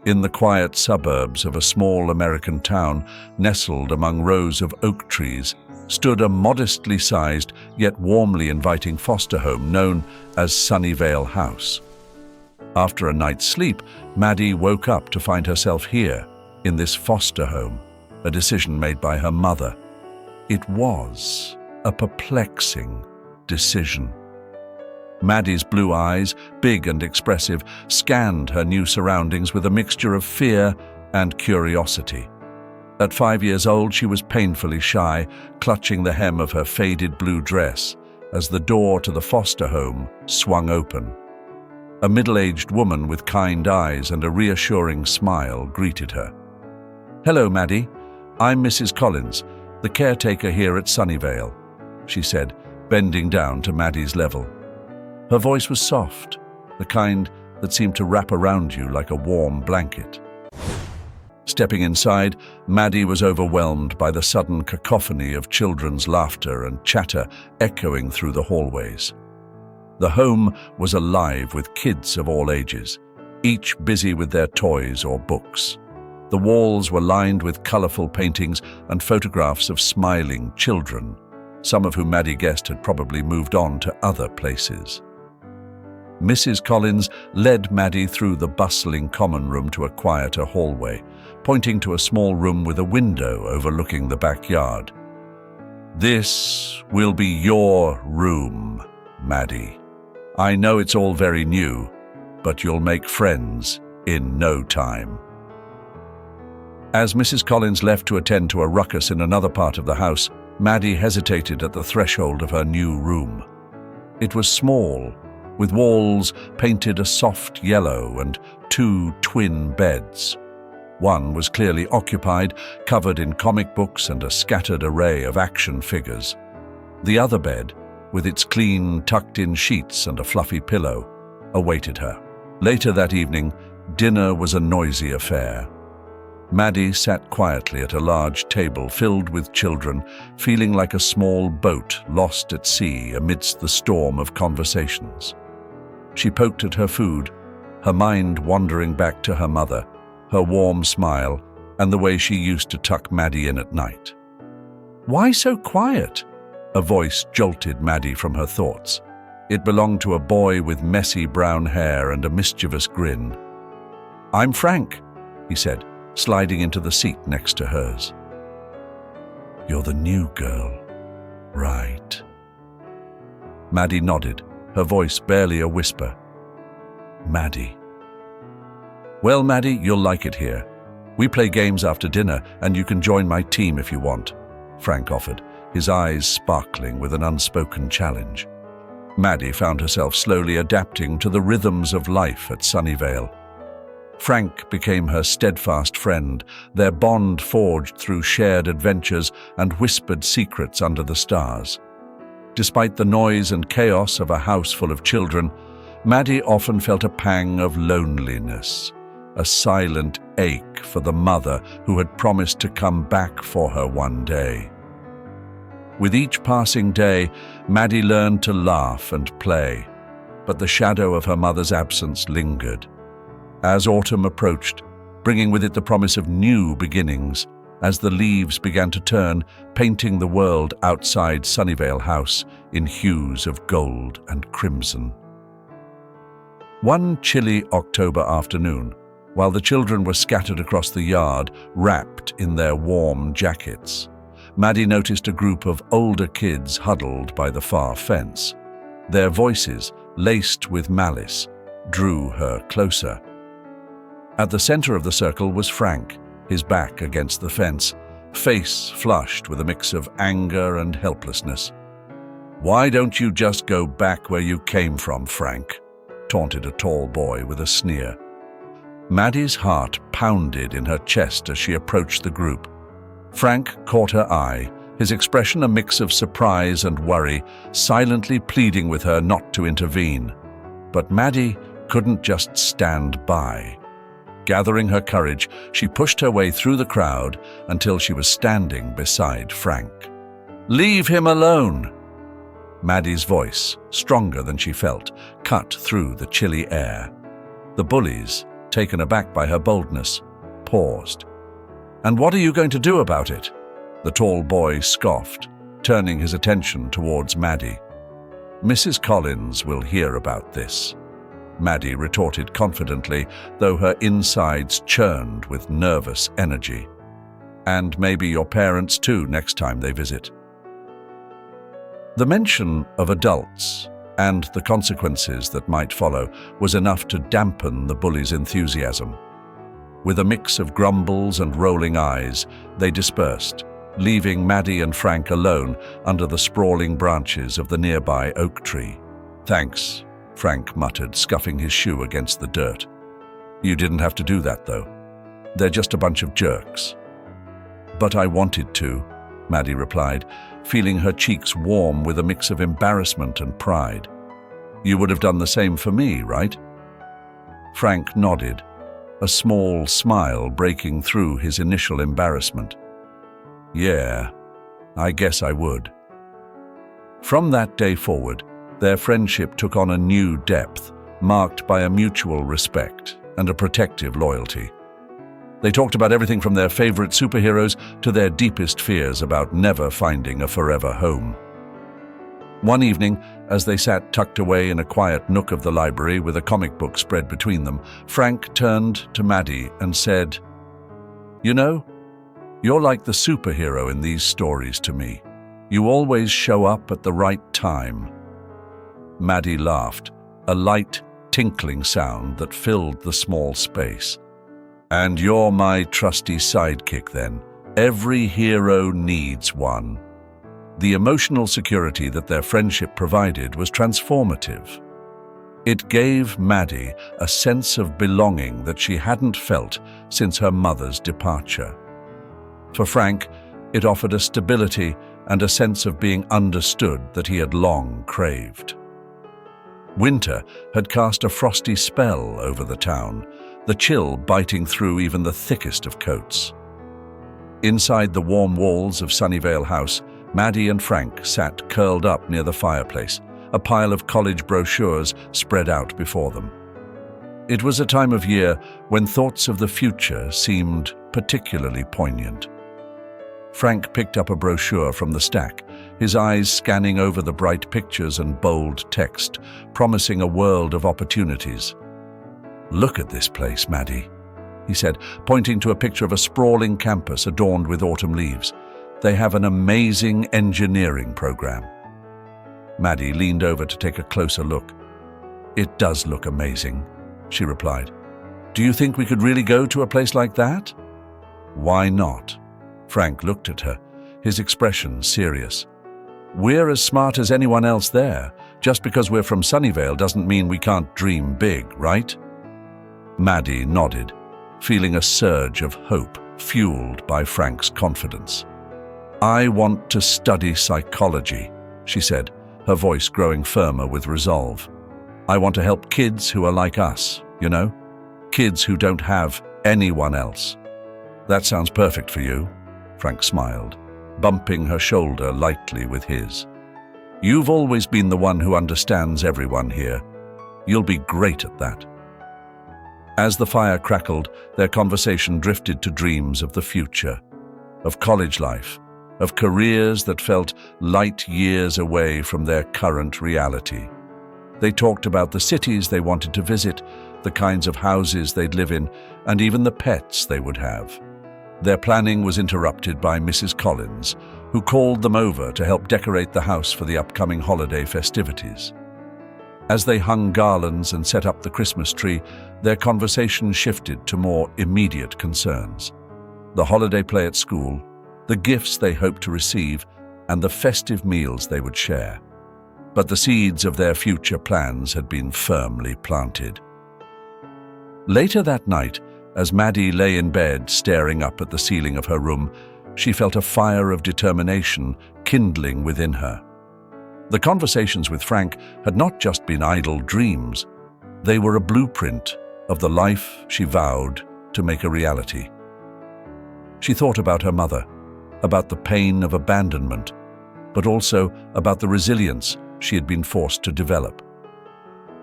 In the quiet suburbs of a small American town, nestled among rows of oak trees, stood a modestly sized yet warmly inviting foster home known as Sunnyvale House. After a night's sleep, Maddie woke up to find herself here, in this foster home, a decision made by her mother. It was a perplexing decision. Maddie's blue eyes, big and expressive, scanned her new surroundings with a mixture of fear and curiosity. At 5 years old, she was painfully shy, clutching the hem of her faded blue dress as the door to the foster home swung open. A middle-aged woman with kind eyes and a reassuring smile greeted her. "Hello, Maddie. I'm Mrs. Collins, the caretaker here at Sunnyvale," she said, bending down to Maddie's level. Her voice was soft, the kind that seemed to wrap around you like a warm blanket. Stepping inside, Maddie was overwhelmed by the sudden cacophony of children's laughter and chatter echoing through the hallways. The home was alive with kids of all ages, each busy with their toys or books. The walls were lined with colorful paintings and photographs of smiling children, some of whom Maddie guessed had probably moved on to other places. Mrs. Collins led Maddie through the bustling common room to a quieter hallway, pointing to a small room with a window overlooking the backyard. "This will be your room, Maddie. I know it's all very new, but you'll make friends in no time." As Mrs. Collins left to attend to a ruckus in another part of the house, Maddie hesitated at the threshold of her new room. It was small, with walls painted a soft yellow and 2 twin beds. One was clearly occupied, covered in comic books and a scattered array of action figures. The other bed, with its clean, tucked-in sheets and a fluffy pillow, awaited her. Later that evening, dinner was a noisy affair. Maddie sat quietly at a large table filled with children, feeling like a small boat lost at sea amidst the storm of conversations. She poked at her food, her mind wandering back to her mother, her warm smile, and the way she used to tuck Maddie in at night. "Why so quiet?" A voice jolted Maddie from her thoughts. It belonged to a boy with messy brown hair and a mischievous grin. "I'm Frank," he said, sliding into the seat next to hers. "You're the new girl, right?" Maddie nodded, her voice barely a whisper. "Maddie." "Well, Maddie, you'll like it here. We play games after dinner, and you can join my team if you want," Frank offered, his eyes sparkling with an unspoken challenge. Maddie found herself slowly adapting to the rhythms of life at Sunnyvale. Frank became her steadfast friend, their bond forged through shared adventures and whispered secrets under the stars. Despite the noise and chaos of a house full of children, Maddie often felt a pang of loneliness, a silent ache for the mother who had promised to come back for her one day. With each passing day, Maddie learned to laugh and play, but the shadow of her mother's absence lingered. As autumn approached, bringing with it the promise of new beginnings, as the leaves began to turn, painting the world outside Sunnyvale House in hues of gold and crimson. One chilly October afternoon, while the children were scattered across the yard, wrapped in their warm jackets, Maddie noticed a group of older kids huddled by the far fence. Their voices, laced with malice, drew her closer. At the center of the circle was Frank, his back against the fence, face flushed with a mix of anger and helplessness. "Why don't you just go back where you came from, Frank?" taunted a tall boy with a sneer. Maddie's heart pounded in her chest as she approached the group. Frank caught her eye, his expression a mix of surprise and worry, silently pleading with her not to intervene. But Maddie couldn't just stand by. Gathering her courage, she pushed her way through the crowd until she was standing beside Frank. "Leave him alone!" Maddie's voice, stronger than she felt, cut through the chilly air. The bullies, taken aback by her boldness, paused. "And what are you going to do about it?" the tall boy scoffed, turning his attention towards Maddie. "Mrs. Collins will hear about this," Maddie retorted confidently, though her insides churned with nervous energy. "And maybe your parents too next time they visit." The mention of adults and the consequences that might follow was enough to dampen the bully's enthusiasm. With a mix of grumbles and rolling eyes, they dispersed, leaving Maddie and Frank alone under the sprawling branches of the nearby oak tree. "Thanks," Frank muttered, scuffing his shoe against the dirt. "You didn't have to do that, though. They're just a bunch of jerks." "But I wanted to," Maddie replied, feeling her cheeks warm with a mix of embarrassment and pride. "You would have done the same for me, right?" Frank nodded, a small smile breaking through his initial embarrassment. "Yeah, I guess I would." From that day forward, their friendship took on a new depth, marked by a mutual respect and a protective loyalty. They talked about everything from their favorite superheroes to their deepest fears about never finding a forever home. One evening, as they sat tucked away in a quiet nook of the library with a comic book spread between them, Frank turned to Maddie and said, "You know, you're like the superhero in these stories to me. You always show up at the right time." Maddie laughed, a light, tinkling sound that filled the small space. "And you're my trusty sidekick then. Every hero needs one." The emotional security that their friendship provided was transformative. It gave Maddie a sense of belonging that she hadn't felt since her mother's departure. For Frank, it offered a stability and a sense of being understood that he had long craved. Winter had cast a frosty spell over the town, the chill biting through even the thickest of coats. Inside the warm walls of Sunnyvale House, Maddie and Frank sat curled up near the fireplace, a pile of college brochures spread out before them. It was a time of year when thoughts of the future seemed particularly poignant. Frank picked up a brochure from the stack, his eyes scanning over the bright pictures and bold text, promising a world of opportunities. "Look at this place, Maddie," he said, pointing to a picture of a sprawling campus adorned with autumn leaves. "They have an amazing engineering program." Maddie leaned over to take a closer look. "It does look amazing," she replied. "Do you think we could really go to a place like that?" "Why not?" Frank looked at her, his expression serious. "We're as smart as anyone else there. Just because we're from Sunnyvale doesn't mean we can't dream big, right?" Maddie nodded, feeling a surge of hope fueled by Frank's confidence. "I want to study psychology," she said, her voice growing firmer with resolve. "I want to help kids who are like us, you know? Kids who don't have anyone else." "That sounds perfect for you," Frank smiled, bumping her shoulder lightly with his. "You've always been the one who understands everyone here. You'll be great at that." As the fire crackled, their conversation drifted to dreams of the future, of college life, of careers that felt light years away from their current reality. They talked about the cities they wanted to visit, the kinds of houses they'd live in, and even the pets they would have. Their planning was interrupted by Mrs. Collins, who called them over to help decorate the house for the upcoming holiday festivities. As they hung garlands and set up the Christmas tree, their conversation shifted to more immediate concerns. The holiday play at school, the gifts they hoped to receive, and the festive meals they would share. But the seeds of their future plans had been firmly planted. Later that night, as Maddie lay in bed staring up at the ceiling of her room, she felt a fire of determination kindling within her. The conversations with Frank had not just been idle dreams. They were a blueprint of the life she vowed to make a reality. She thought about her mother, about the pain of abandonment, but also about the resilience she had been forced to develop.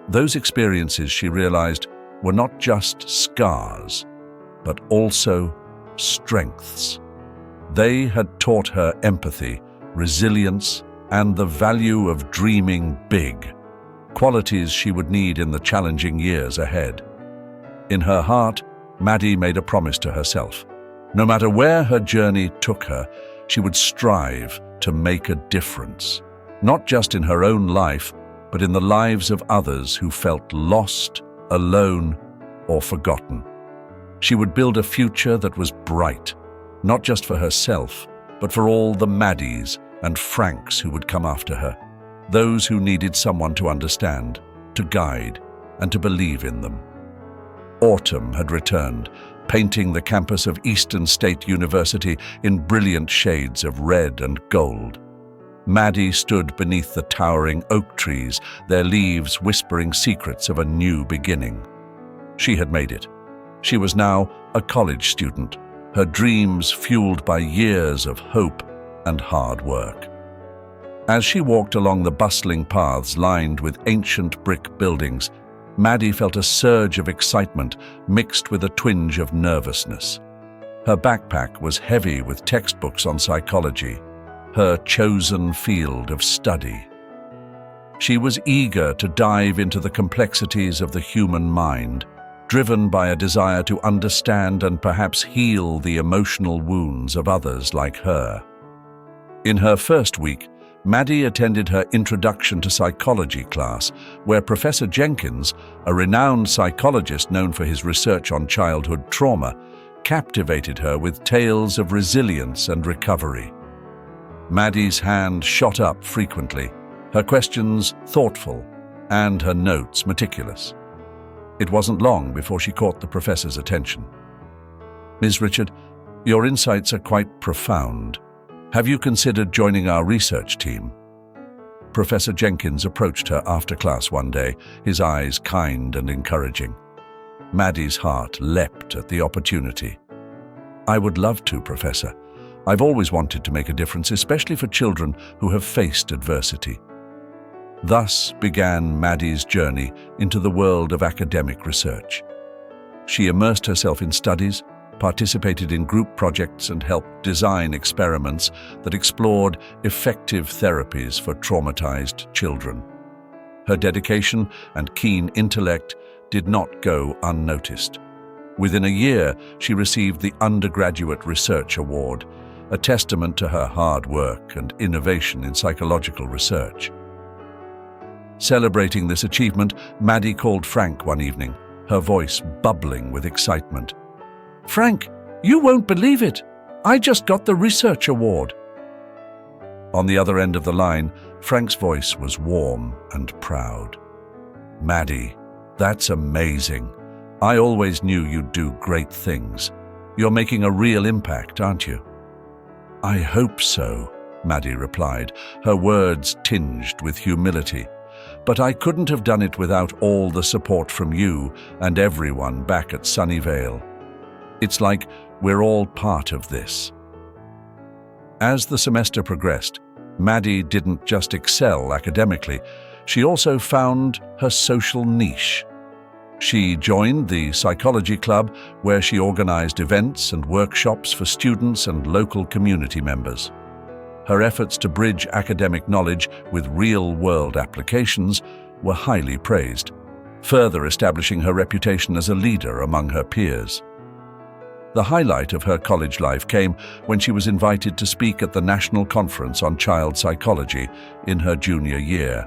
Those experiences, she realized, were not just scars, but also strengths. They had taught her empathy, resilience, and the value of dreaming big, qualities she would need in the challenging years ahead. In her heart, Maddie made a promise to herself. No matter where her journey took her, she would strive to make a difference, not just in her own life, but in the lives of others who felt lost, alone, or forgotten. She would build a future that was bright, not just for herself, but for all the Maddies and Franks who would come after her, those who needed someone to understand, to guide, and to believe in them. Autumn had returned, painting the campus of Eastern State University in brilliant shades of red and gold. Maddie stood beneath the towering oak trees, their leaves whispering secrets of a new beginning. She had made it. She was now a college student, her dreams fueled by years of hope and hard work. As she walked along the bustling paths lined with ancient brick buildings, Maddie felt a surge of excitement mixed with a twinge of nervousness. Her backpack was heavy with textbooks on psychology, her chosen field of study. She was eager to dive into the complexities of the human mind, driven by a desire to understand and perhaps heal the emotional wounds of others like her. In her first week, Maddie attended her Introduction to Psychology class, where Professor Jenkins, a renowned psychologist known for his research on childhood trauma, captivated her with tales of resilience and recovery. Maddie's hand shot up frequently, her questions thoughtful, and her notes meticulous. It wasn't long before she caught the professor's attention. "Ms. Richard, your insights are quite profound. Have you considered joining our research team?" Professor Jenkins approached her after class one day, his eyes kind and encouraging. Maddie's heart leapt at the opportunity. "I would love to, Professor. I've always wanted to make a difference, especially for children who have faced adversity." Thus began Maddie's journey into the world of academic research. She immersed herself in studies, participated in group projects, and helped design experiments that explored effective therapies for traumatized children. Her dedication and keen intellect did not go unnoticed. Within a year, she received the Undergraduate Research Award, a testament to her hard work and innovation in psychological research. Celebrating this achievement, Maddie called Frank one evening, her voice bubbling with excitement. "Frank, you won't believe it! I just got the research award!" On the other end of the line, Frank's voice was warm and proud. "Maddie, that's amazing. I always knew you'd do great things. You're making a real impact, aren't you?" "I hope so," Maddie replied, her words tinged with humility. "But I couldn't have done it without all the support from you and everyone back at Sunnyvale. It's like we're all part of this." As the semester progressed, Maddie didn't just excel academically, she also found her social niche. She joined the psychology club, where she organized events and workshops for students and local community members. Her efforts to bridge academic knowledge with real-world applications were highly praised, further establishing her reputation as a leader among her peers. The highlight of her college life came when she was invited to speak at the National Conference on Child Psychology in her junior year.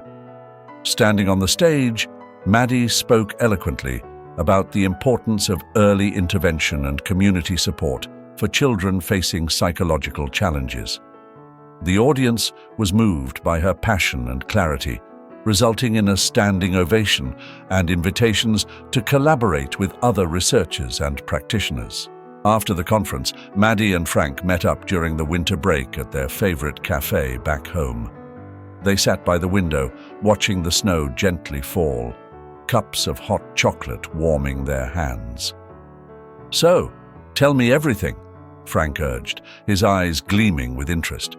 Standing on the stage, Maddie spoke eloquently about the importance of early intervention and community support for children facing psychological challenges. The audience was moved by her passion and clarity, resulting in a standing ovation and invitations to collaborate with other researchers and practitioners. After the conference, Maddie and Frank met up during the winter break at their favorite cafe back home. They sat by the window, watching the snow gently fall, cups of hot chocolate warming their hands. "So, tell me everything," Frank urged, his eyes gleaming with interest.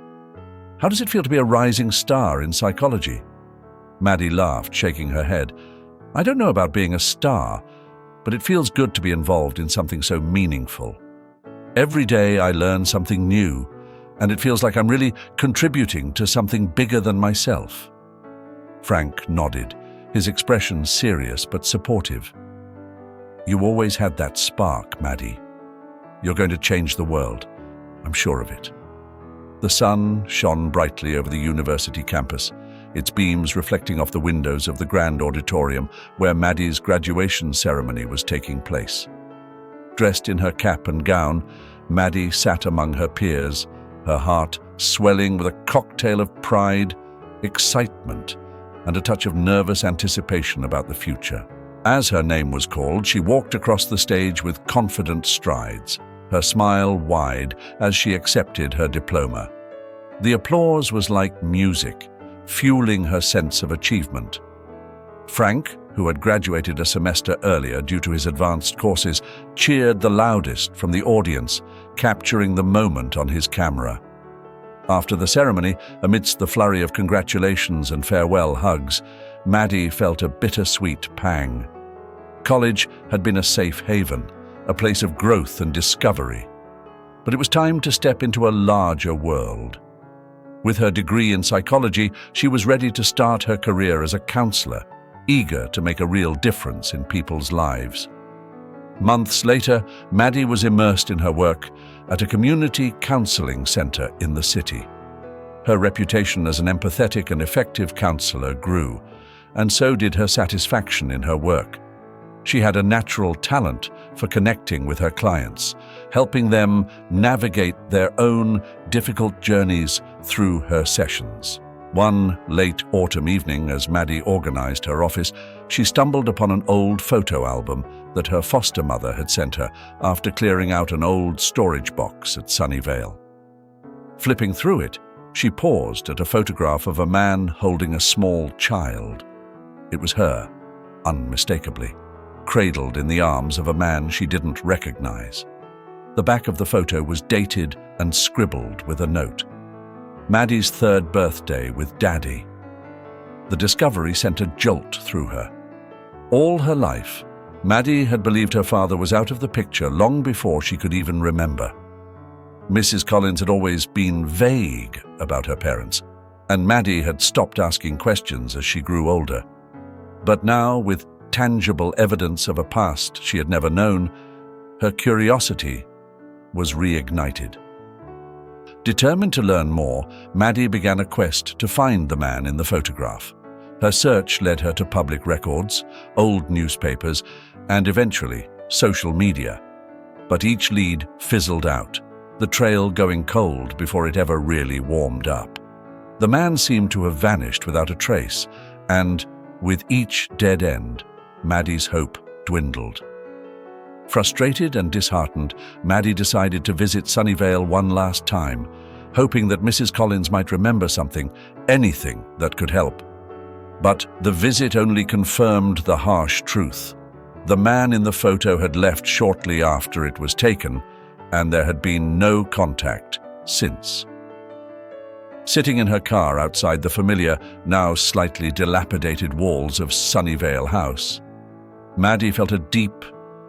"How does it feel to be a rising star in psychology?" Maddie laughed, shaking her head. "I don't know about being a star, but it feels good to be involved in something so meaningful. Every day I learn something new, and it feels like I'm really contributing to something bigger than myself." Frank nodded, his expression serious but supportive. "You always had that spark, Maddie. You're going to change the world. I'm sure of it." The sun shone brightly over the university campus, its beams reflecting off the windows of the grand auditorium where Maddie's graduation ceremony was taking place. Dressed in her cap and gown, Maddie sat among her peers, her heart swelling with a cocktail of pride, excitement, and a touch of nervous anticipation about the future. As her name was called, she walked across the stage with confident strides, her smile wide as she accepted her diploma. The applause was like music, fueling her sense of achievement. Frank, who had graduated a semester earlier due to his advanced courses, cheered the loudest from the audience, capturing the moment on his camera. After the ceremony, amidst the flurry of congratulations and farewell hugs, Maddie felt a bittersweet pang. College had been a safe haven, a place of growth and discovery. But it was time to step into a larger world. With her degree in psychology, she was ready to start her career as a counselor, eager to make a real difference in people's lives. Months later, Maddie was immersed in her work at a community counseling center in the city. Her reputation as an empathetic and effective counselor grew, and so did her satisfaction in her work. She had a natural talent for connecting with her clients, helping them navigate their own difficult journeys through her sessions. One late autumn evening, as Maddie organized her office, she stumbled upon an old photo album that her foster mother had sent her after clearing out an old storage box at Sunnyvale. Flipping through it, she paused at a photograph of a man holding a small child. It was her, unmistakably, cradled in the arms of a man she didn't recognize. The back of the photo was dated and scribbled with a note. Maddie's 3rd birthday with Daddy. The discovery sent a jolt through her. All her life, Maddie had believed her father was out of the picture long before she could even remember. Mrs. Collins had always been vague about her parents, and Maddie had stopped asking questions as she grew older. But now, with tangible evidence of a past she had never known, her curiosity was reignited. Determined to learn more, Maddie began a quest to find the man in the photograph. Her search led her to public records, old newspapers, and eventually social media. But each lead fizzled out, the trail going cold before it ever really warmed up. The man seemed to have vanished without a trace, and with each dead end, Maddie's hope dwindled. Frustrated and disheartened, Maddie decided to visit Sunnyvale one last time, hoping that Mrs. Collins might remember something, anything that could help. But the visit only confirmed the harsh truth. The man in the photo had left shortly after it was taken, and there had been no contact since. Sitting in her car outside the familiar, now slightly dilapidated walls of Sunnyvale House, Maddie felt a deep,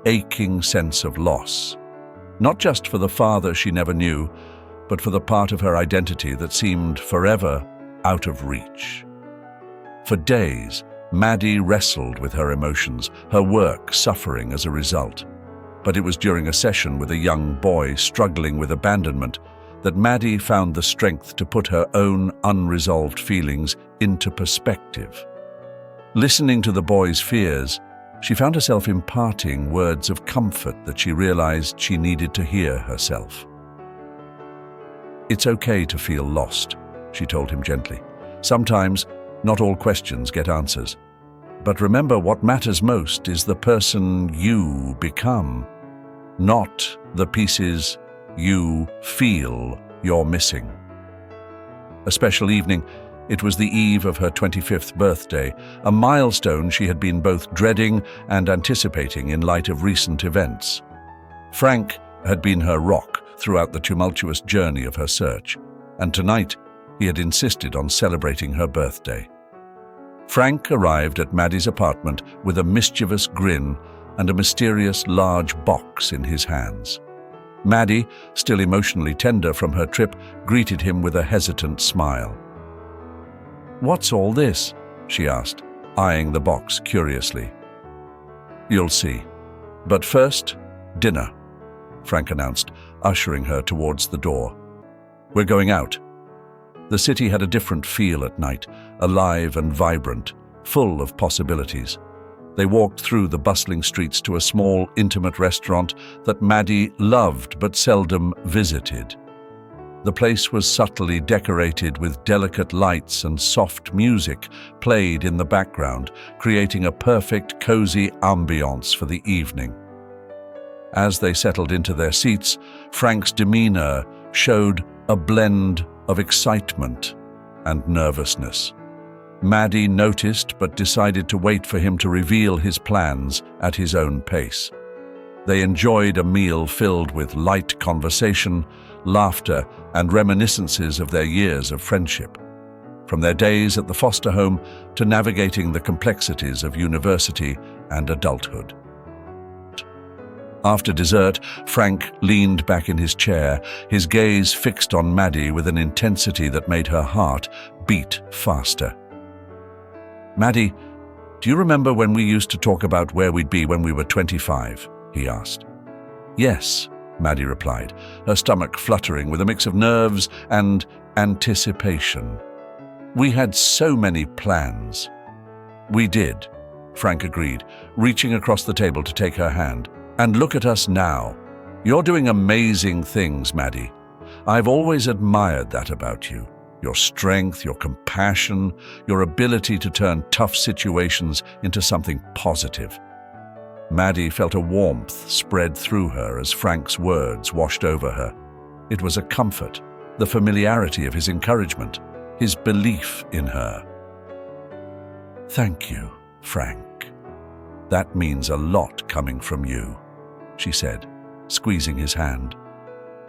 aching sense of loss. Not just for the father she never knew, but for the part of her identity that seemed forever out of reach. For days, Maddie wrestled with her emotions, her work suffering as a result. But it was during a session with a young boy struggling with abandonment that Maddie found the strength to put her own unresolved feelings into perspective. Listening to the boy's fears, she found herself imparting words of comfort that she realized she needed to hear herself. "It's okay to feel lost," she told him gently. "Sometimes, not all questions get answers. But remember, what matters most is the person you become, not the pieces you feel you're missing." A special evening, it was the eve of her 25th birthday, a milestone she had been both dreading and anticipating in light of recent events. Frank had been her rock throughout the tumultuous journey of her search, and tonight he had insisted on celebrating her birthday. Frank arrived at Maddie's apartment with a mischievous grin and a mysterious large box in his hands. Maddie, still emotionally tender from her trip, greeted him with a hesitant smile. "What's all this?" she asked, eyeing the box curiously. "You'll see. But first, dinner," Frank announced, ushering her towards the door. "We're going out." The city had a different feel at night, alive and vibrant, full of possibilities. They walked through the bustling streets to a small, intimate restaurant that Maddie loved but seldom visited. The place was subtly decorated with delicate lights, and soft music played in the background, creating a perfect, cozy ambiance for the evening. As they settled into their seats, Frank's demeanor showed a blend of excitement and nervousness. Maddie noticed but decided to wait for him to reveal his plans at his own pace. They enjoyed a meal filled with light conversation, laughter, and reminiscences of their years of friendship, from their days at the foster home to navigating the complexities of university and adulthood. After dessert, Frank leaned back in his chair, his gaze fixed on Maddie with an intensity that made her heart beat faster. "Maddie, do you remember when we used to talk about where we'd be when we were 25? He asked. "Yes," Maddie replied, her stomach fluttering with a mix of nerves and anticipation. "We had so many plans." "We did," Frank agreed, reaching across the table to take her hand. "And look at us now. You're doing amazing things, Maddie. I've always admired that about you. Your strength, your compassion, your ability to turn tough situations into something positive." Maddie felt a warmth spread through her as Frank's words washed over her. It was a comfort, the familiarity of his encouragement, his belief in her. "Thank you, Frank. That means a lot coming from you," she said, squeezing his hand.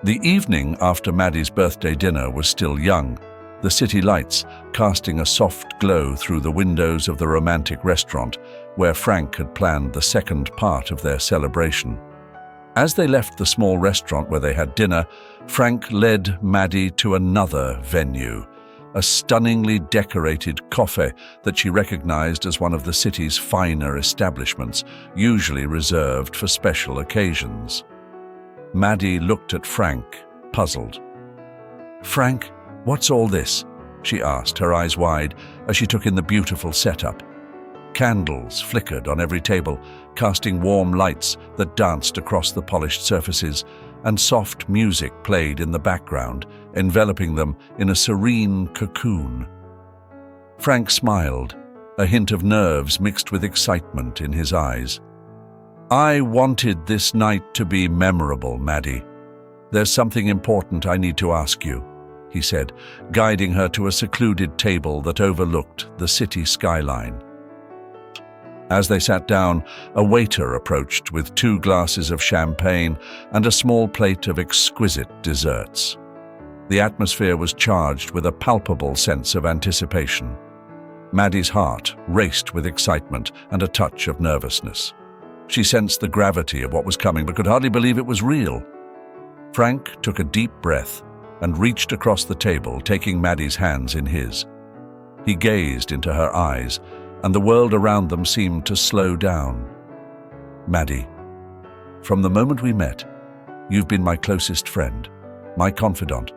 The evening after Maddie's birthday dinner was still young, the city lights casting a soft glow through the windows of the romantic restaurant where Frank had planned the second part of their celebration. As they left the small restaurant where they had dinner, Frank led Maddie to another venue, a stunningly decorated cafe that she recognized as one of the city's finer establishments, usually reserved for special occasions. Maddie looked at Frank, puzzled. "Frank, what's all this?" she asked, her eyes wide as she took in the beautiful setup. Candles flickered on every table, casting warm lights that danced across the polished surfaces, and soft music played in the background, enveloping them in a serene cocoon. Frank smiled, a hint of nerves mixed with excitement in his eyes. "I wanted this night to be memorable, Maddie. There's something important I need to ask you," he said, guiding her to a secluded table that overlooked the city skyline. As they sat down, a waiter approached with 2 glasses of champagne and a small plate of exquisite desserts. The atmosphere was charged with a palpable sense of anticipation. Maddie's heart raced with excitement and a touch of nervousness. She sensed the gravity of what was coming but could hardly believe it was real. Frank took a deep breath and reached across the table, taking Maddie's hands in his. He gazed into her eyes, and the world around them seemed to slow down. "Maddie, from the moment we met, you've been my closest friend, my confidant,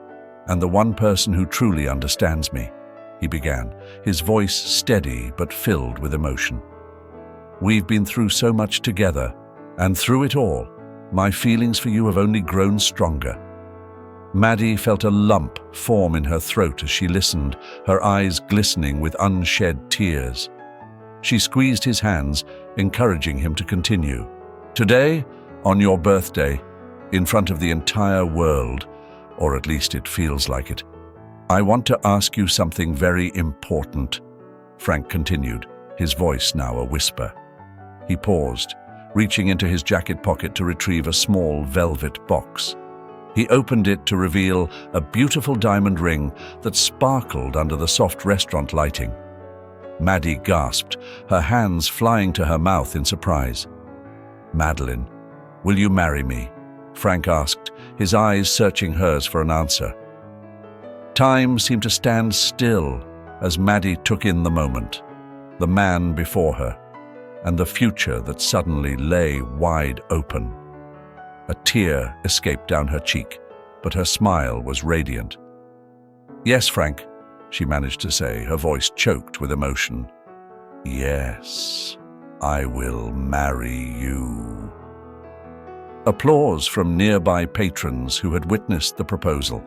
and the one person who truly understands me," he began, his voice steady but filled with emotion. "We've been through so much together, and through it all, my feelings for you have only grown stronger." Maddie felt a lump form in her throat as she listened, her eyes glistening with unshed tears. She squeezed his hands, encouraging him to continue. "Today, on your birthday, in front of the entire world, or at least it feels like it, I want to ask you something very important," Frank continued, his voice now a whisper. He paused, reaching into his jacket pocket to retrieve a small velvet box. He opened it to reveal a beautiful diamond ring that sparkled under the soft restaurant lighting. Maddie gasped, her hands flying to her mouth in surprise. "Madeline, will you marry me?" Frank asked, his eyes searching hers for an answer. Time seemed to stand still as Maddie took in the moment, the man before her, and the future that suddenly lay wide open. A tear escaped down her cheek, but her smile was radiant. "Yes, Frank," she managed to say, her voice choked with emotion. "Yes, I will marry you." Applause from nearby patrons who had witnessed the proposal.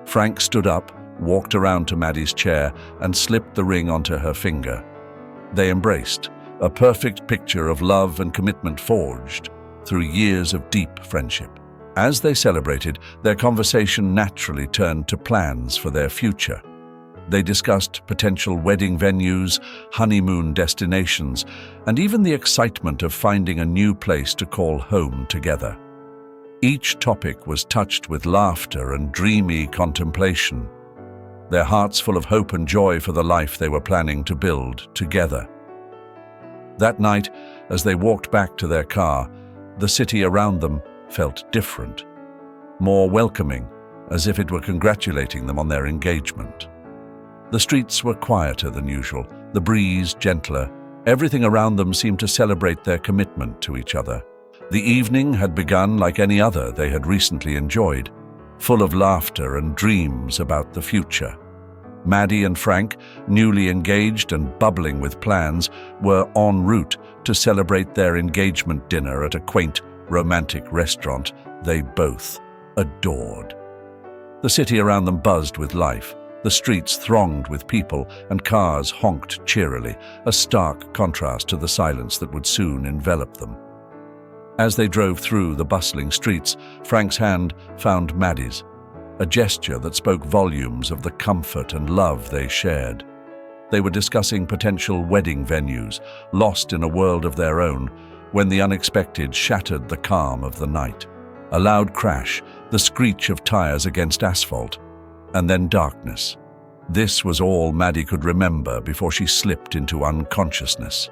Frank stood up, walked around to Maddie's chair, and slipped the ring onto her finger. They embraced, a perfect picture of love and commitment forged through years of deep friendship. As they celebrated, their conversation naturally turned to plans for their future. They discussed potential wedding venues, honeymoon destinations, and even the excitement of finding a new place to call home together. Each topic was touched with laughter and dreamy contemplation, their hearts full of hope and joy for the life they were planning to build together. That night, as they walked back to their car, the city around them felt different, more welcoming, as if it were congratulating them on their engagement. The streets were quieter than usual, the breeze gentler. Everything around them seemed to celebrate their commitment to each other. The evening had begun like any other they had recently enjoyed, full of laughter and dreams about the future. Maddie and Frank, newly engaged and bubbling with plans, were en route to celebrate their engagement dinner at a quaint, romantic restaurant they both adored. The city around them buzzed with life. The streets thronged with people, and cars honked cheerily, a stark contrast to the silence that would soon envelop them. As they drove through the bustling streets, Frank's hand found Maddie's, a gesture that spoke volumes of the comfort and love they shared. They were discussing potential wedding venues, lost in a world of their own, when the unexpected shattered the calm of the night. A loud crash, the screech of tires against asphalt, and then darkness. This was all Maddie could remember before she slipped into unconsciousness.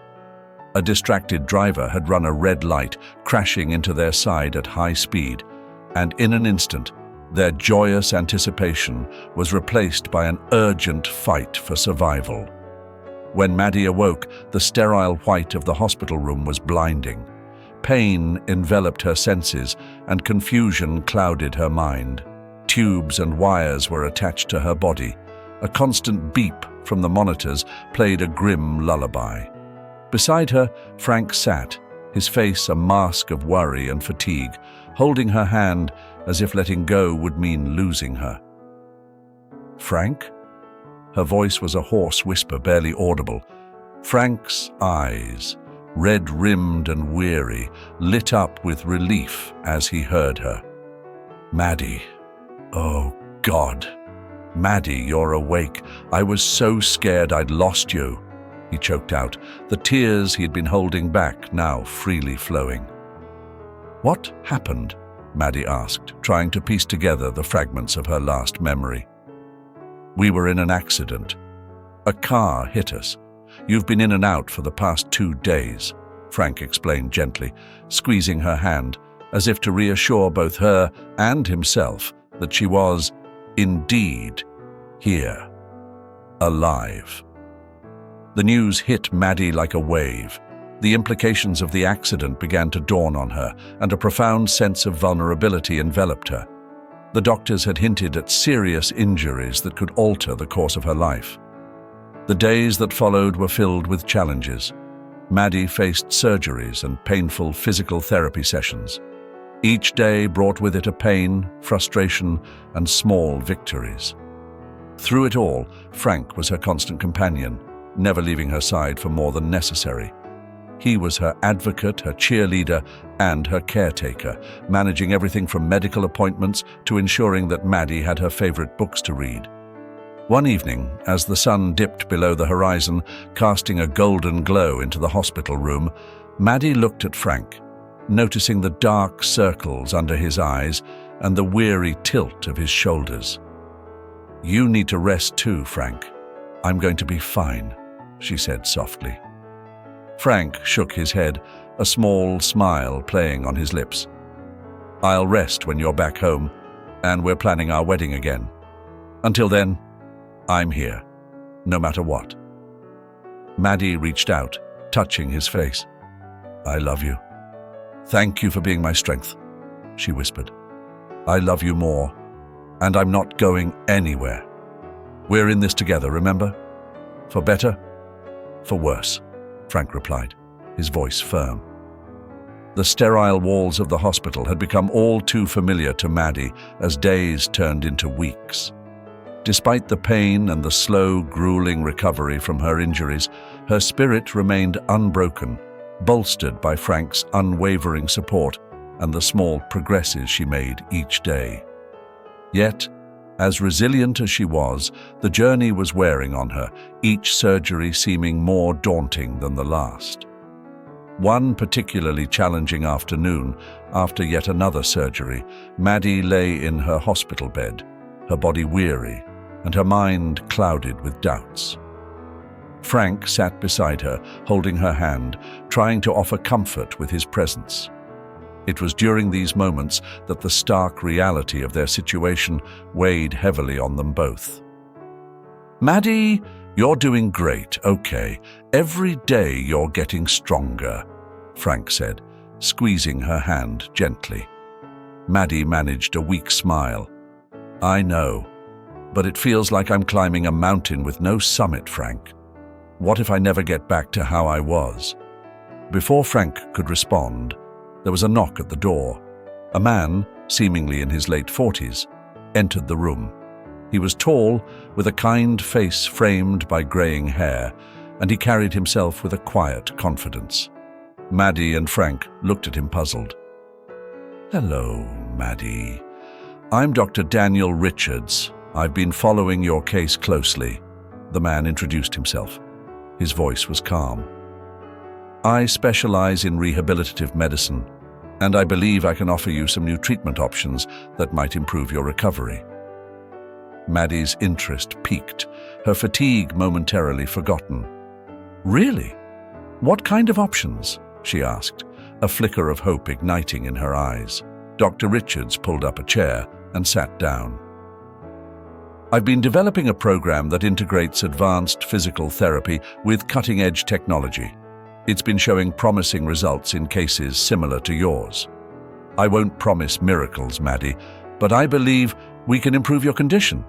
A distracted driver had run a red light, crashing into their side at high speed, and in an instant, their joyous anticipation was replaced by an urgent fight for survival. When Maddie awoke, the sterile white of the hospital room was blinding. Pain enveloped her senses, and confusion clouded her mind. Tubes and wires were attached to her body. A constant beep from the monitors played a grim lullaby. Beside her, Frank sat, his face a mask of worry and fatigue, holding her hand as if letting go would mean losing her. "Frank?" Her voice was a hoarse whisper, barely audible. Frank's eyes, red-rimmed and weary, lit up with relief as he heard her. "Maddie. Oh, God. Maddie, you're awake. I was so scared I'd lost you," he choked out, the tears he'd been holding back now freely flowing. "What happened?" Maddie asked, trying to piece together the fragments of her last memory. "We were in an accident. A car hit us. You've been in and out for the past 2 days," Frank explained gently, squeezing her hand, as if to reassure both her and himself that she was, indeed, here, alive. The news hit Maddie like a wave. The implications of the accident began to dawn on her, and a profound sense of vulnerability enveloped her. The doctors had hinted at serious injuries that could alter the course of her life. The days that followed were filled with challenges. Maddie faced surgeries and painful physical therapy sessions. Each day brought with it a pain, frustration, and small victories. Through it all, Frank was her constant companion, never leaving her side for more than necessary. He was her advocate, her cheerleader, and her caretaker, managing everything from medical appointments to ensuring that Maddie had her favorite books to read. One evening, as the sun dipped below the horizon, casting a golden glow into the hospital room, Maddie looked at Frank, noticing the dark circles under his eyes and the weary tilt of his shoulders. "You need to rest too, Frank. I'm going to be fine," she said softly. Frank shook his head, a small smile playing on his lips. "I'll rest when you're back home, and we're planning our wedding again. Until then, I'm here, no matter what." Maddie reached out, touching his face. "I love you. Thank you for being my strength," she whispered. "I love you more, and I'm not going anywhere. We're in this together, remember? For better, for worse," Frank replied, his voice firm. The sterile walls of the hospital had become all too familiar to Maddie as days turned into weeks. Despite the pain and the slow, grueling recovery from her injuries, her spirit remained unbroken, bolstered by Frank's unwavering support and the small progresses she made each day. Yet, as resilient as she was, the journey was wearing on her, each surgery seeming more daunting than the last. One particularly challenging afternoon, after yet another surgery, Maddie lay in her hospital bed, her body weary and her mind clouded with doubts. Frank sat beside her, holding her hand, trying to offer comfort with his presence. It was during these moments that the stark reality of their situation weighed heavily on them both. "Maddie, you're doing great, okay. Every day you're getting stronger," Frank said, squeezing her hand gently. Maddie managed a weak smile. "I know, but it feels like I'm climbing a mountain with no summit, Frank. What if I never get back to how I was?" Before Frank could respond, there was a knock at the door. A man, seemingly in his late 40s, entered the room. He was tall, with a kind face framed by graying hair, and he carried himself with a quiet confidence. Maddie and Frank looked at him puzzled. "Hello, Maddie. I'm Dr. Daniel Richards. I've been following your case closely," the man introduced himself. His voice was calm. "I specialize in rehabilitative medicine, and I believe I can offer you some new treatment options that might improve your recovery." Maddie's interest peaked, her fatigue momentarily forgotten. "Really? What kind of options?" she asked, a flicker of hope igniting in her eyes. Dr. Richards pulled up a chair and sat down. "I've been developing a program that integrates advanced physical therapy with cutting-edge technology. It's been showing promising results in cases similar to yours. I won't promise miracles, Maddie, but I believe we can improve your condition."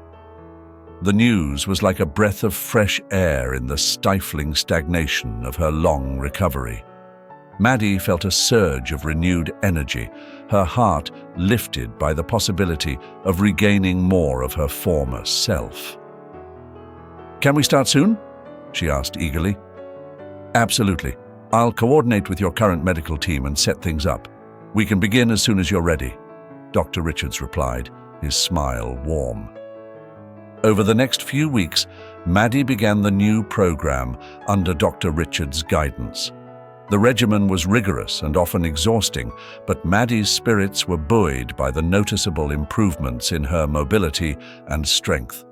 The news was like a breath of fresh air in the stifling stagnation of her long recovery. Maddie felt a surge of renewed energy, her heart lifted by the possibility of regaining more of her former self. "Can we start soon?" she asked eagerly. "Absolutely. I'll coordinate with your current medical team and set things up. We can begin as soon as you're ready," Dr. Richards replied, his smile warm. Over the next few weeks, Maddie began the new program under Dr. Richards' guidance. The regimen was rigorous and often exhausting, but Maddie's spirits were buoyed by the noticeable improvements in her mobility and strength.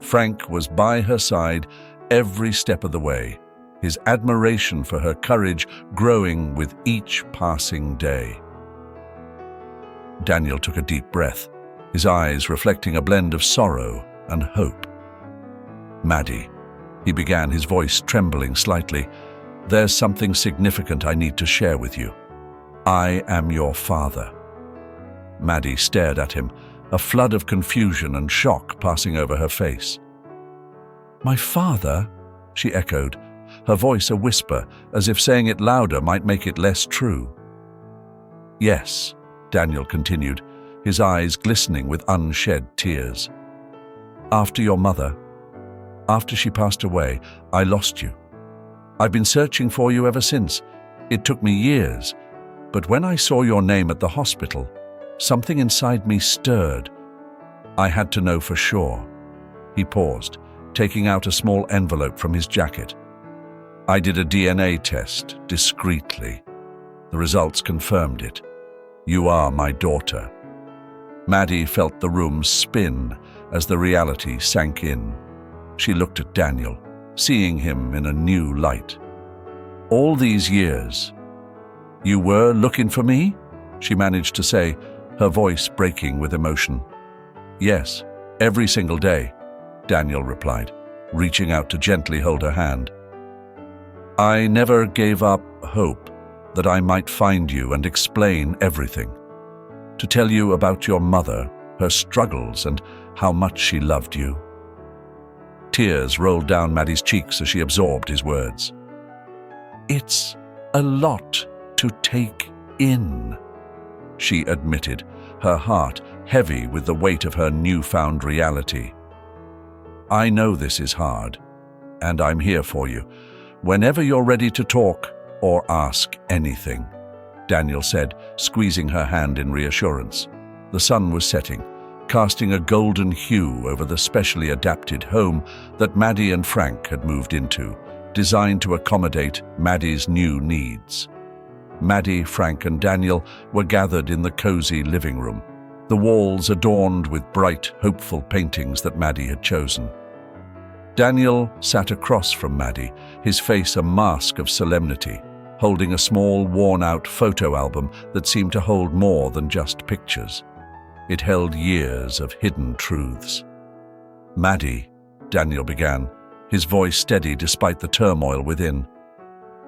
Frank was by her side every step of the way, his admiration for her courage growing with each passing day. Daniel took a deep breath, his eyes reflecting a blend of sorrow and hope. "Maddie," he began, his voice trembling slightly, "there's something significant I need to share with you. I am your father." Maddie stared at him, a flood of confusion and shock passing over her face. "My father?" she echoed, her voice a whisper, as if saying it louder might make it less true. "Yes," Daniel continued, his eyes glistening with unshed tears. "After your mother, after she passed away, I lost you. I've been searching for you ever since. It took me years, but when I saw your name at the hospital, something inside me stirred. I had to know for sure." He paused, taking out a small envelope from his jacket. "I did a DNA test, discreetly. The results confirmed it. You are my daughter." Maddie felt the room spin as the reality sank in. She looked at Daniel, seeing him in a new light. All these years. You were looking for me? She managed to say, her voice breaking with emotion. Yes, every single day, Daniel replied, reaching out to gently hold her hand. I never gave up hope that I might find you and explain everything. To tell you about your mother, her struggles, and how much she loved you. Tears rolled down Maddie's cheeks as she absorbed his words. It's a lot to take in, she admitted, her heart heavy with the weight of her newfound reality. I know this is hard, and I'm here for you, whenever you're ready to talk or ask anything, Daniel said, squeezing her hand in reassurance. The sun was setting, casting a golden hue over the specially adapted home that Maddie and Frank had moved into, designed to accommodate Maddie's new needs. Maddie, Frank, and Daniel were gathered in the cozy living room, the walls adorned with bright, hopeful paintings that Maddie had chosen. Daniel sat across from Maddie, his face a mask of solemnity, holding a small, worn-out photo album that seemed to hold more than just pictures. It held years of hidden truths. Maddie, Daniel began, his voice steady despite the turmoil within.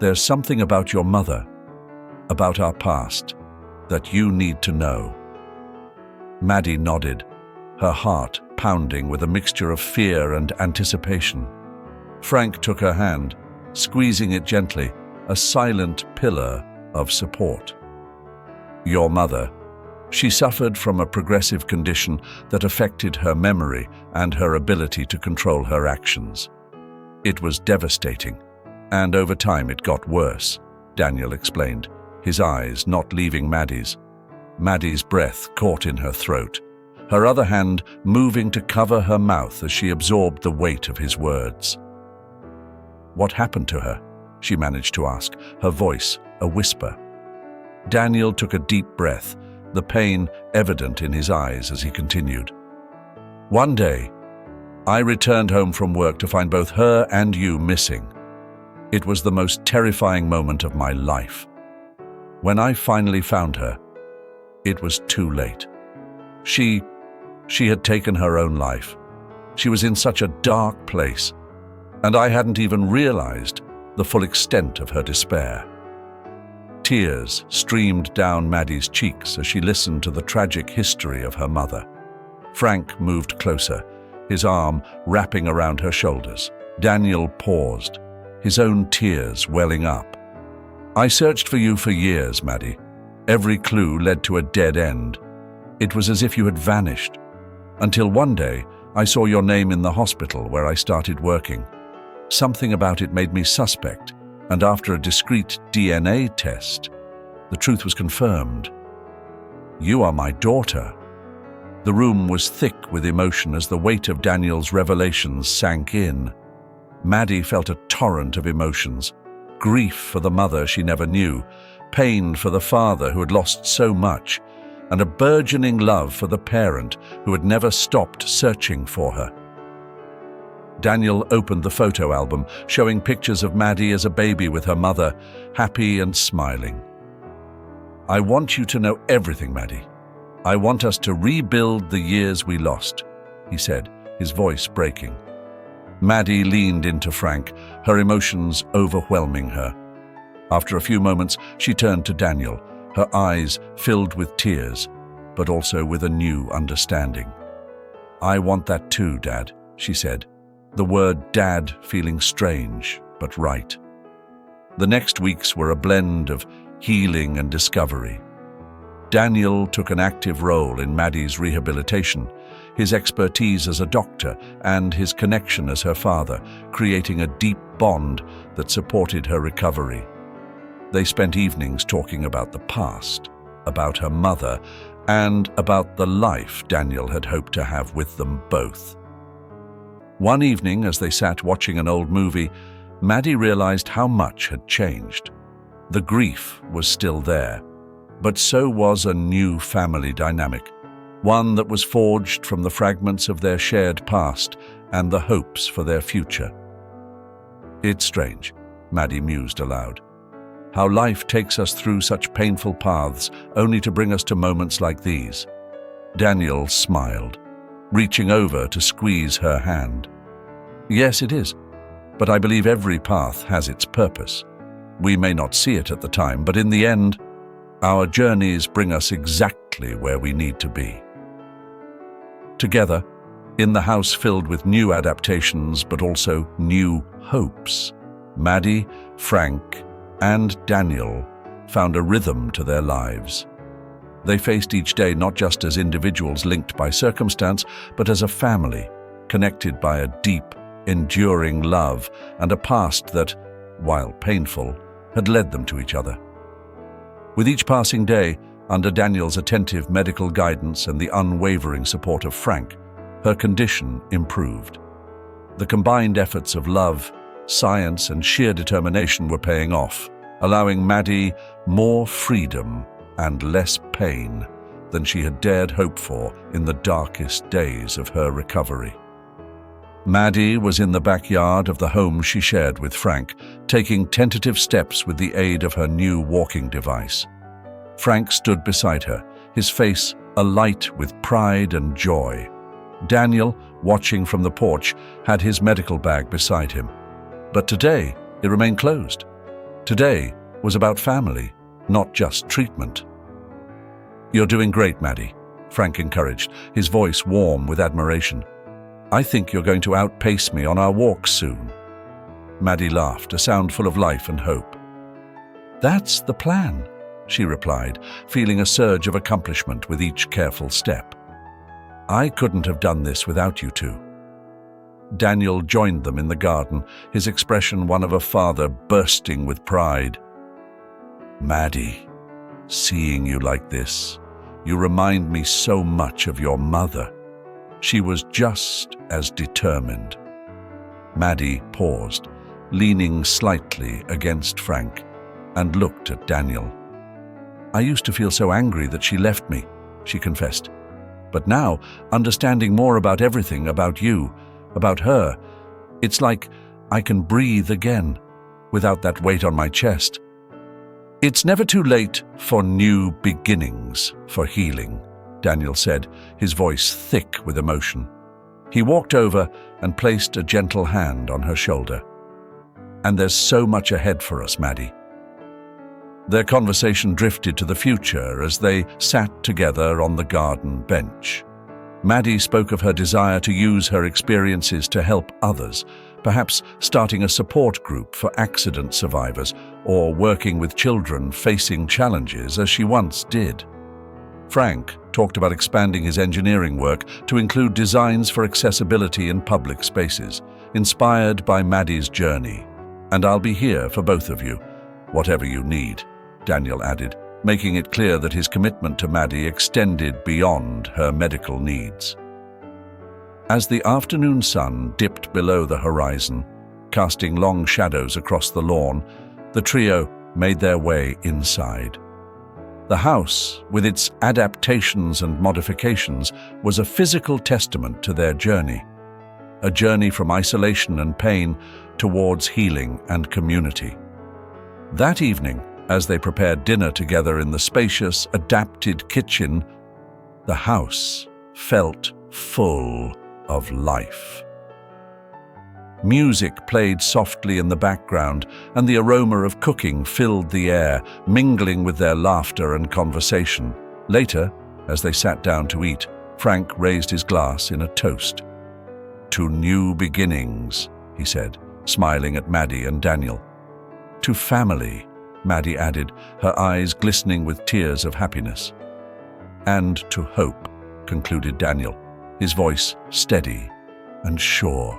There's something about your mother, about our past, that you need to know. Maddie nodded, her heart pounding with a mixture of fear and anticipation. Frank took her hand, squeezing it gently, a silent pillar of support. Your mother. She suffered from a progressive condition that affected her memory and her ability to control her actions. It was devastating, and over time it got worse, Daniel explained, his eyes not leaving Maddie's. Maddie's breath caught in her throat, her other hand moving to cover her mouth as she absorbed the weight of his words. What happened to her? She managed to ask, her voice a whisper. Daniel took a deep breath, the pain evident in his eyes as he continued. One day, I returned home from work to find both her and you missing. It was the most terrifying moment of my life. When I finally found her, it was too late. She had taken her own life. She was in such a dark place, and I hadn't even realized the full extent of her despair. Tears streamed down Maddie's cheeks as she listened to the tragic history of her mother. Frank moved closer, his arm wrapping around her shoulders. Daniel paused, his own tears welling up. I searched for you for years, Maddie. Every clue led to a dead end. It was as if you had vanished. Until one day, I saw your name in the hospital where I started working. Something about it made me suspect, and after a discreet DNA test, the truth was confirmed. You are my daughter. The room was thick with emotion as the weight of Daniel's revelations sank in. Maddie felt a torrent of emotions, grief for the mother she never knew, pain for the father who had lost so much, and a burgeoning love for the parent who had never stopped searching for her. Daniel opened the photo album, showing pictures of Maddie as a baby with her mother, happy and smiling. I want you to know everything, Maddie. I want us to rebuild the years we lost, he said, his voice breaking. Maddie leaned into Frank, her emotions overwhelming her. After a few moments, she turned to Daniel, her eyes filled with tears, but also with a new understanding. I want that too, Dad, she said, the word Dad feeling strange, but right. The next weeks were a blend of healing and discovery. Daniel took an active role in Maddie's rehabilitation, his expertise as a doctor and his connection as her father, creating a deep bond that supported her recovery. They spent evenings talking about the past, about her mother, and about the life Daniel had hoped to have with them both. One evening, as they sat watching an old movie, Maddie realized how much had changed. The grief was still there, but so was a new family dynamic, one that was forged from the fragments of their shared past and the hopes for their future. It's strange, Maddie mused aloud. how life takes us through such painful paths only to bring us to moments like these. Daniel smiled, reaching over to squeeze her hand. Yes, it is, but I believe every path has its purpose. We may not see it at the time, but in the end, our journeys bring us exactly where we need to be. Together, in the house filled with new adaptations but also new hopes, Maddie, Frank, and Daniel found a rhythm to their lives. They faced each day not just as individuals linked by circumstance, but as a family, connected by a deep, enduring love and a past that, while painful, had led them to each other. With each passing day, under Daniel's attentive medical guidance and the unwavering support of Frank, her condition improved. The combined efforts of love, science, and sheer determination were paying off, allowing Maddie more freedom and less pain than she had dared hope for in the darkest days of her recovery. Maddie was in the backyard of the home she shared with Frank, taking tentative steps with the aid of her new walking device. Frank stood beside her, his face alight with pride and joy. Daniel, watching from the porch, had his medical bag beside him. But today, it remained closed. Today was about family, not just treatment. "You're doing great, Maddie," Frank encouraged, his voice warm with admiration. "I think you're going to outpace me on our walks soon." Maddie laughed, a sound full of life and hope. "That's the plan," she replied, feeling a surge of accomplishment with each careful step. "I couldn't have done this without you two." Daniel joined them in the garden, his expression one of a father bursting with pride. "Maddie, seeing you like this, you remind me so much of your mother. She was just as determined." Maddie paused, leaning slightly against Frank, and looked at Daniel. "I used to feel so angry that she left me," she confessed. "But now, understanding more about everything, about you, about her, it's like I can breathe again, without that weight on my chest." "It's never too late for new beginnings, for healing," Daniel said, his voice thick with emotion. He walked over and placed a gentle hand on her shoulder. "And there's so much ahead for us, Maddie." Their conversation drifted to the future as they sat together on the garden bench. Maddie spoke of her desire to use her experiences to help others, perhaps starting a support group for accident survivors or working with children facing challenges as she once did. Frank talked about expanding his engineering work to include designs for accessibility in public spaces, inspired by Maddie's journey. "And I'll be here for both of you, whatever you need," Daniel added, making it clear that his commitment to Maddie extended beyond her medical needs. As the afternoon sun dipped below the horizon, casting long shadows across the lawn, the trio made their way inside. The house, with its adaptations and modifications, was a physical testament to their journey, a journey from isolation and pain towards healing and community. That evening, as they prepared dinner together in the spacious, adapted kitchen, the house felt full of life. Music played softly in the background, and the aroma of cooking filled the air, mingling with their laughter and conversation. Later, as they sat down to eat, Frank raised his glass in a toast. "To new beginnings," he said, smiling at Maddie and Daniel. "To family," Maddie added, her eyes glistening with tears of happiness. "And to hope," concluded Daniel, his voice steady and sure.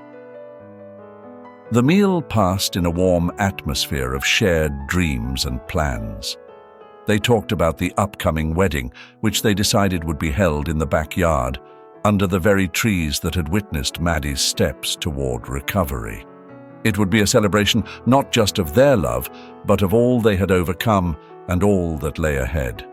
The meal passed in a warm atmosphere of shared dreams and plans. They talked about the upcoming wedding, which they decided would be held in the backyard, under the very trees that had witnessed Maddie's steps toward recovery. It would be a celebration not just of their love, but of all they had overcome and all that lay ahead.